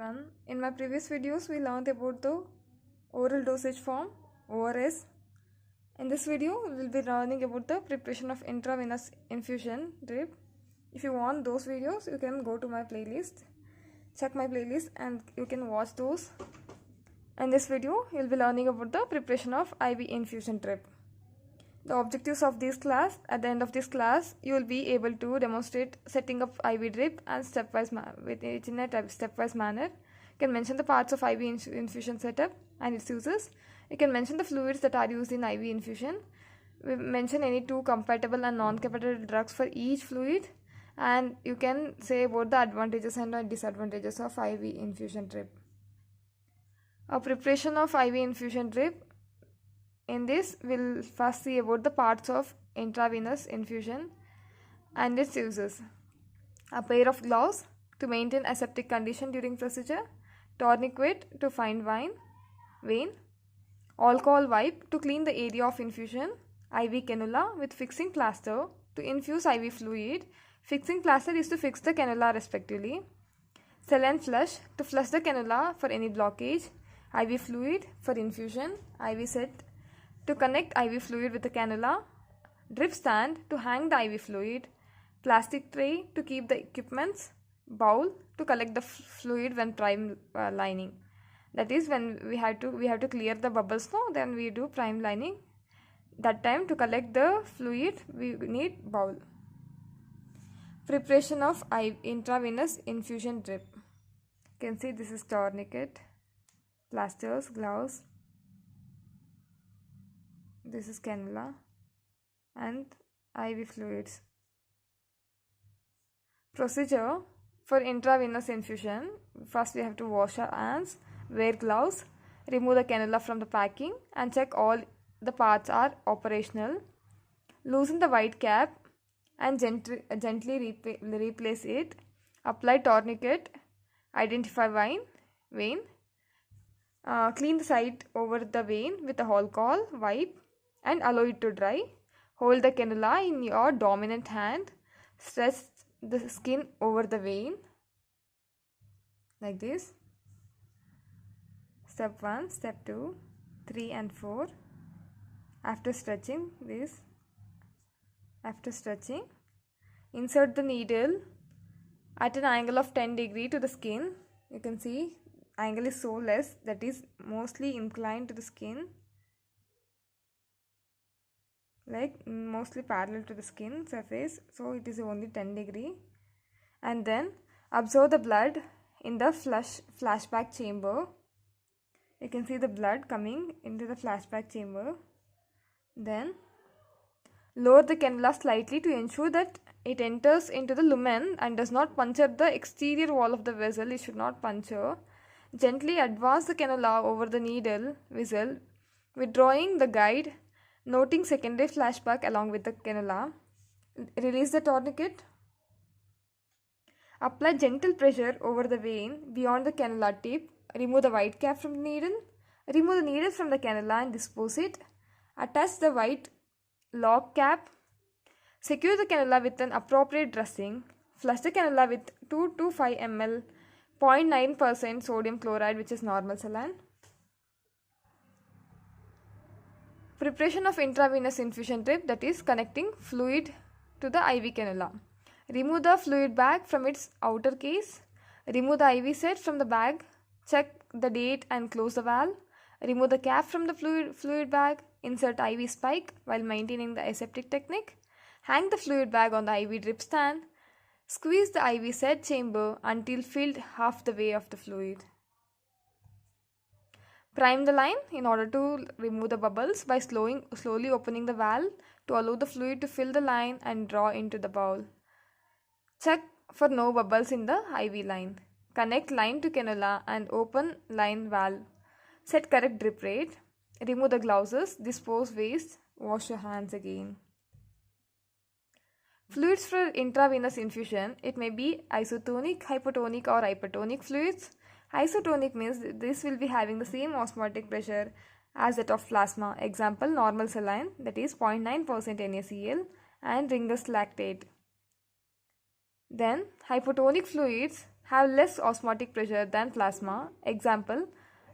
everyone. In my previous videos, we learned about the oral dosage form ORS. In this video, we will be learning about the preparation of intravenous infusion drip. If you want those videos, you can go to my playlist. Check my playlist and you can watch those. In this video, you will be learning about the preparation of IV infusion drip. The objectives of this class, at the end of this class, you will be able to demonstrate setting up IV drip and stepwise with each in a stepwise manner. You can mention the parts of IV infusion setup and its uses. You can mention the fluids that are used in IV infusion. We mention any two compatible and non-compatible drugs for each fluid, and you can say about the advantages and disadvantages of IV infusion drip. A preparation of IV infusion drip. In this, we'll first see about the parts of intravenous infusion and its uses. A pair of gloves to maintain aseptic condition during procedure, tourniquet to find vein, alcohol wipe to clean the area of infusion, IV cannula with fixing plaster to infuse IV fluid. Fixing plaster is to fix the cannula respectively. Saline flush to flush the cannula for any blockage. IV fluid for infusion. IV set to connect IV fluid with the cannula, drip stand to hang the IV fluid, plastic tray to keep the equipments, bowl to collect the fluid when prime lining. That is, when we have to clear the bubbles, no, then we do prime lining. That time to collect the fluid we need bowl. Preparation of intravenous infusion drip. You can see this is tourniquet, plasters, gloves. This is cannula and IV fluids. Procedure for intravenous infusion. First we have to wash our hands, wear gloves, remove the cannula from the packing and check all the parts are operational. Loosen the white cap and gently replace it. Apply tourniquet, identify vein. Clean the site over the vein with a alcohol wipe and allow it to dry. Hold the cannula in your dominant hand. Stretch the skin over the vein like this. Step 1, step 2, 3 and 4. After stretching, insert the needle at an angle of 10 degrees to the skin. You can see angle is so less, that is mostly inclined to the skin, like mostly parallel to the skin surface, so it is only 10 degrees. And then observe the blood in the flashback chamber. You can see the blood coming into the flashback chamber. Then lower the cannula slightly to ensure that it enters into the lumen and does not puncture the exterior wall of the vessel. It should not puncture. Gently advance the cannula over the needle vessel, withdrawing the guide, noting secondary flashback along with the cannula. Release the tourniquet. Apply gentle pressure over the vein beyond the cannula tip. Remove the white cap from the needle. Remove the needle from the cannula and dispose it. Attach the white lock cap. Secure the cannula with an appropriate dressing. Flush the cannula with 2 to 5 ml 0.9% sodium chloride, which is normal saline. Preparation of intravenous infusion drip, that is connecting fluid to the IV cannula. Remove the fluid bag from its outer case. Remove the IV set from the bag. Check the date and close the valve. Remove the cap from the fluid bag. Insert IV spike while maintaining the aseptic technique. Hang the fluid bag on the IV drip stand. Squeeze the IV set chamber until filled half the way of the fluid. Prime the line in order to remove the bubbles by slowly opening the valve to allow the fluid to fill the line and draw into the bowl. Check for no bubbles in the IV line. Connect line to cannula and open line valve. Set correct drip rate. Remove the gloves, dispose waste, wash your hands again. Fluids for intravenous infusion, it may be isotonic, hypotonic or hypertonic fluids. Isotonic means this will be having the same osmotic pressure as that of plasma. Example, normal saline, that is 0.9% NaCl and Ringer's lactate. Then hypotonic fluids have less osmotic pressure than plasma. Example,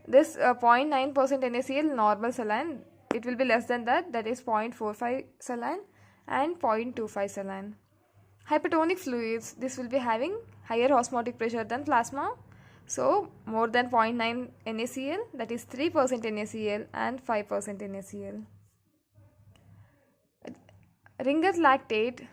this 0.9% NaCl normal saline, it will be less than that, that is 0.45 saline and 0.25 saline. Hypertonic fluids, this will be having higher osmotic pressure than plasma. So more than 0.9 NaCl, that is 3% NaCl and 5% NaCl. Ringer lactate,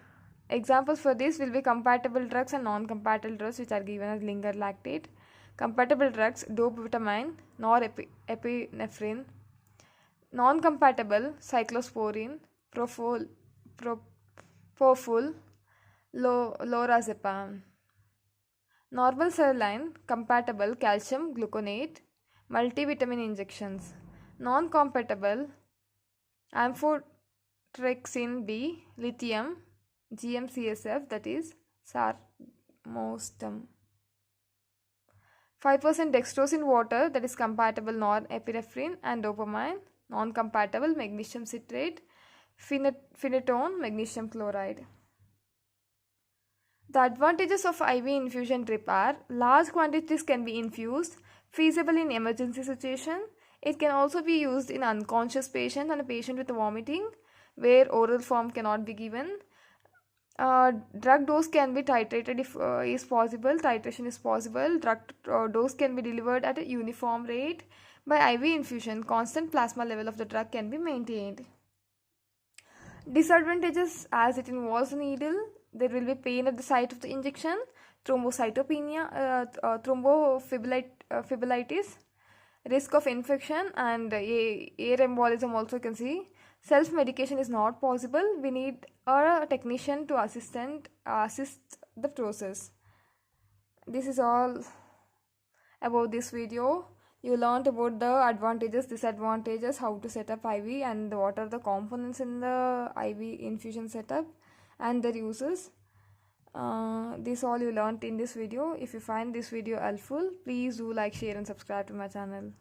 examples for this will be compatible drugs and non-compatible drugs which are given as Ringer lactate. Compatible drugs, dopamine, norepinephrine. Non-compatible, cyclosporine, propofol, lorazepam. Normal saline, compatible, calcium gluconate, multivitamin injections. Non-compatible, amphotericin B, lithium, GMCSF, that is sarmostem. 5% dextrose in water, that is compatible norepinephrine and dopamine. Non-compatible, magnesium citrate, phenetone, magnesium chloride. The advantages of IV infusion drip are large quantities can be infused, feasible in emergency situation. It can also be used in unconscious patient and a patient with vomiting where oral form cannot be given. Drug dose can be titrated if is possible. Titration is possible. Drug dose can be delivered at a uniform rate. By IV infusion, constant plasma level of the drug can be maintained. Disadvantages, as it involves a needle, there will be pain at the site of the injection, thrombocytopenia, thrombophlebitis, risk of infection, and air embolism also you can see. Self-medication is not possible. We need a technician to assist the process. This is all about this video. You learned about the advantages, disadvantages, how to set up IV, and what are the components in the IV infusion setup and their uses. This all you learned in this video. If you find this video helpful, please do like, share and subscribe to my channel.